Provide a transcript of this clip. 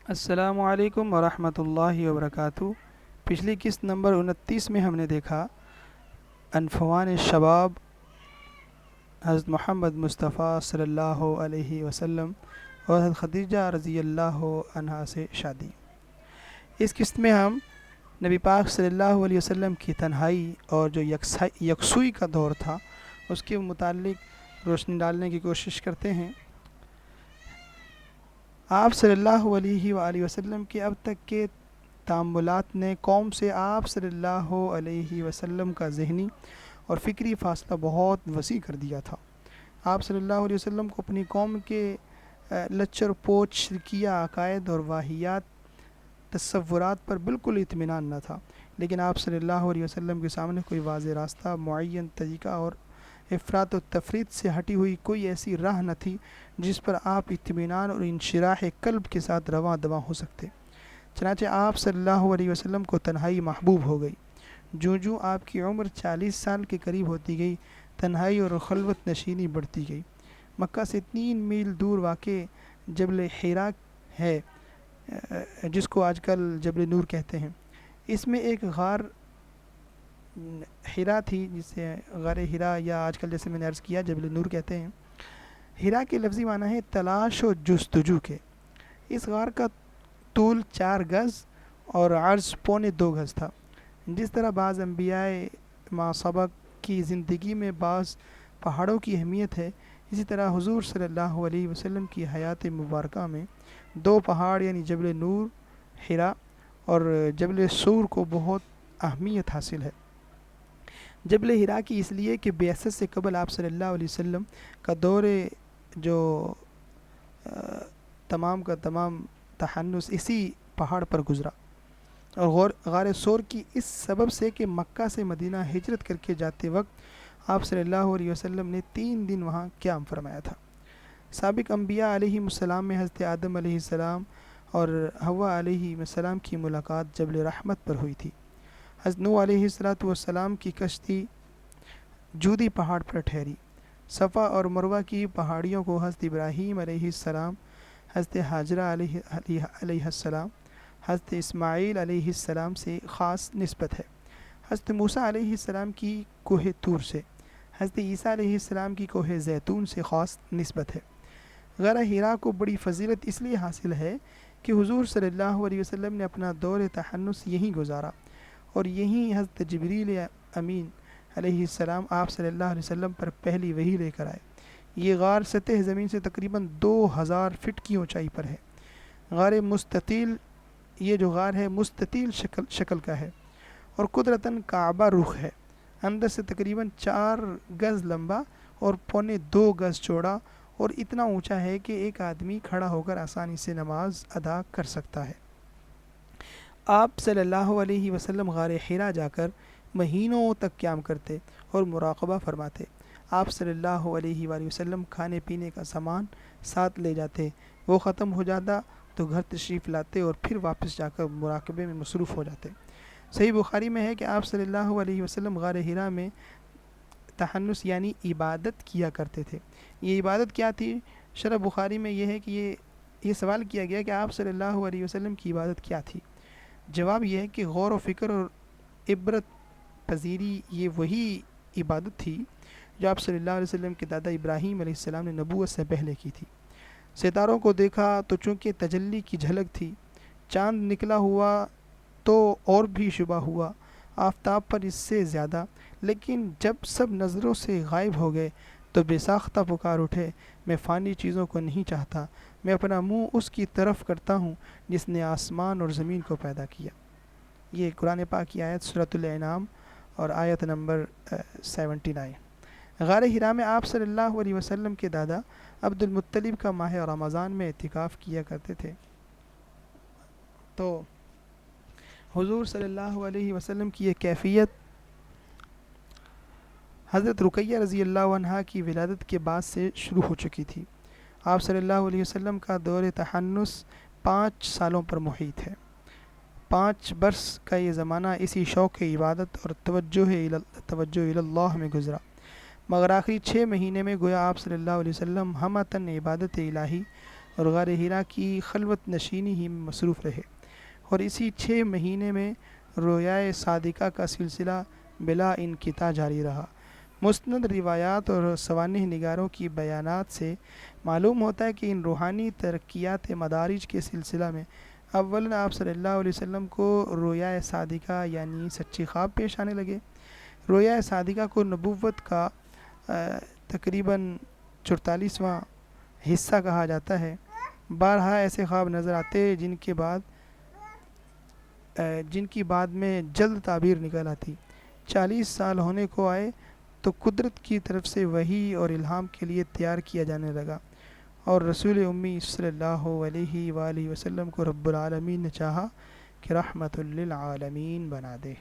السلام علیکم ورحمۃ اللہ وبرکاتہ۔ پچھلی قسط نمبر 29 میں ہم نے دیکھا عنفوان شباب حضرت محمد مصطفیٰ صلی اللہ علیہ وسلم اور حضرت خدیجہ رضی اللہ عنہا سے شادی۔ اس قسط میں ہم نبی پاک صلی اللہ علیہ وسلم کی تنہائی اور جو یکسوئی کا دور تھا اس کے متعلق روشنی ڈالنے کی کوشش کرتے ہیں۔ آپ صلی اللہ علیہ وآلہ وسلم کے اب تک کے تأملات نے قوم سے آپ صلی اللہ علیہ وسلم کا ذہنی اور فکری فاصلہ بہت وسیع کر دیا تھا۔ آپ صلی اللہ علیہ وسلم کو اپنی قوم کے لچر پوچ شرکیہ عقائد اور واہیات تصورات پر بالکل اطمینان نہ تھا، لیکن آپ صلی اللہ علیہ وسلم کے سامنے کوئی واضح راستہ، معین طریقہ اور افراط و تفریط سے ہٹی ہوئی کوئی ایسی راہ نہ تھی جس پر آپ اطمینان اور انشراح قلب کے ساتھ رواں دواں ہو سکتے۔ چنانچہ آپ صلی اللہ علیہ وسلم کو تنہائی محبوب ہو گئی۔ جوں آپ کی عمر 40 سال کے قریب ہوتی گئی، تنہائی اور خلوت نشینی بڑھتی گئی۔ مکہ سے 3 میل دور واقع جبل حیرا ہے، جس کو آج کل جبل نور کہتے ہیں۔ اس میں ایک غار حرا تھی، جسے غار حرا یا آج کل جیسے میں نے عرض کیا جبل نور کہتے ہیں۔ حرا کے لفظی معنی ہے تلاش و جستجو کے۔ اس غار کا طول 4 گز اور عرض 1.25 گز تھا۔ جس طرح بعض انبیاء ما سبق کی زندگی میں بعض پہاڑوں کی اہمیت ہے، اسی طرح حضور صلی اللہ علیہ وسلم کی حیات مبارکہ میں 2 پہاڑ یعنی جبل نور حرا اور جبل سور کو بہت اہمیت حاصل ہے۔ جبل حرا کی اس لیے کہ بعثت سے قبل آپ صلی اللہ علیہ وسلم کا دور جو تمام کا تمام تحنس اسی پہاڑ پر گزرا، اور غار سور کی اس سبب سے کہ مکہ سے مدینہ ہجرت کر کے جاتے وقت آپ صلی اللہ علیہ وسلم نے 3 دن وہاں قیام فرمایا تھا۔ سابق انبیاء علیہ السلام میں حضرت آدم علیہ السلام اور حوا علیہ السلام کی ملاقات جبل رحمت پر ہوئی تھی۔ حضرت نوح علیہ السلام کی کشتی جودی پہاڑ پر ٹھہری۔ صفا اور مروہ کی پہاڑیوں کو حضرت ابراہیم علیہ السلام، حضرت حاجرہ علیہ السلام، حضرت اسماعیل علیہ السلام سے خاص نسبت ہے۔ حضرت موسیٰ علیہ السلام کی کوہ طور سے، حضرت عیسیٰ علیہ السلام کی کوہ زیتون سے خاص نسبت ہے۔ غار حرا کو بڑی فضیلت اس لیے حاصل ہے کہ حضور صلی اللہ علیہ وسلم نے اپنا دور تحنس یہیں گزارا، اور یہیں حضرت جبریل امین علیہ السلام آپ صلی اللہ علیہ وسلم پر پہلی وحی لے کر آئے۔ یہ غار سطح زمین سے تقریباً 2000 فٹ کی اونچائی پر ہے۔ یہ جو غار ہے مستطیل شکل کا ہے اور قدرتاً کعبہ رخ ہے۔ اندر سے تقریباً 4 گز لمبا اور 2.25 گز چوڑا اور اتنا اونچا ہے کہ ایک آدمی کھڑا ہو کر آسانی سے نماز ادا کر سکتا ہے۔ آپ صلی اللہ علیہ وسلم غار حرا جا کر مہینوں تک قیام کرتے اور مراقبہ فرماتے۔ آپ صلی اللہ علیہ وآلہ وسلم کھانے پینے کا سامان ساتھ لے جاتے، وہ ختم ہو جاتا تو گھر تشریف لاتے اور پھر واپس جا کر مراقبے میں مصروف ہو جاتے۔ صحیح بخاری میں ہے کہ آپ صلی اللہ علیہ وسلم غار حرا میں تحنس یعنی عبادت کیا کرتے تھے۔ یہ عبادت کیا تھی؟ شرح بخاری میں یہ ہے کہ یہ سوال کیا گیا کہ آپ صلی اللہ علیہ وسلم کی عبادت کیا تھی؟ جواب یہ ہے کہ غور و فکر اور عبرت پذیری یہ وہی عبادت تھی جو آپ صلی اللہ علیہ وسلم کے دادا ابراہیم علیہ السلام نے نبوت سے پہلے کی تھی۔ ستاروں کو دیکھا تو چونکہ تجلی کی جھلک تھی، چاند نکلا ہوا تو اور بھی شبہ ہوا، آفتاب پر اس سے زیادہ، لیکن جب سب نظروں سے غائب ہو گئے تو بے ساختہ پکار اٹھے، میں فانی چیزوں کو نہیں چاہتا، میں اپنا منہ اس کی طرف کرتا ہوں جس نے آسمان اور زمین کو پیدا کیا۔ یہ قرآن پاک کی آیت سورۃ الانعام اور آیت نمبر 79۔ غار حرا میں آپ صلی اللہ علیہ وسلم کے دادا عبد المطلب کا ماہ رمضان میں اعتکاف کیا کرتے تھے، تو حضور صلی اللہ علیہ وسلم کی یہ کیفیت حضرت رقیہ رضی اللہ عنہا کی ولادت کے بعد سے شروع ہو چکی تھی۔ آپ صلی اللہ علیہ وسلم کا دور تحنس 5 سالوں پر محیط ہے۔ 5 برس کا یہ زمانہ اسی شوق عبادت اور توجہ اللہ میں گزرا، مگر آخری 6 مہینے میں گویا آپ صلی اللہ علیہ وسلم ہمتاً عبادت الہی اور غار ہرا کی خلوت نشینی ہی میں مصروف رہے، اور اسی 6 مہینے میں رویائے صادقہ کا سلسلہ بلا انقطاع جاری رہا۔ مستند روایات اور سوانح نگاروں کی بیانات سے معلوم ہوتا ہے کہ ان روحانی ترقیات مدارج کے سلسلہ میں اولاً آپ صلی اللہ علیہ وسلم کو رویائے صادقہ یعنی سچے خواب پیش آنے لگے۔ رویائے صادقہ کو نبوت کا تقریباً 44واں حصہ کہا جاتا ہے۔ بارہا ایسے خواب نظر آتے جن کی بعد میں جلد تعبیر نکل آتی۔ 40 سال ہونے کو آئے تو قدرت کی طرف سے وحی اور الہام کے لیے تیار کیا جانے لگا، اور رسول امی صلی اللہ علیہ وآلہ وسلم کو رب العالمین نے چاہا کہ رحمت للعالمین بنا دے۔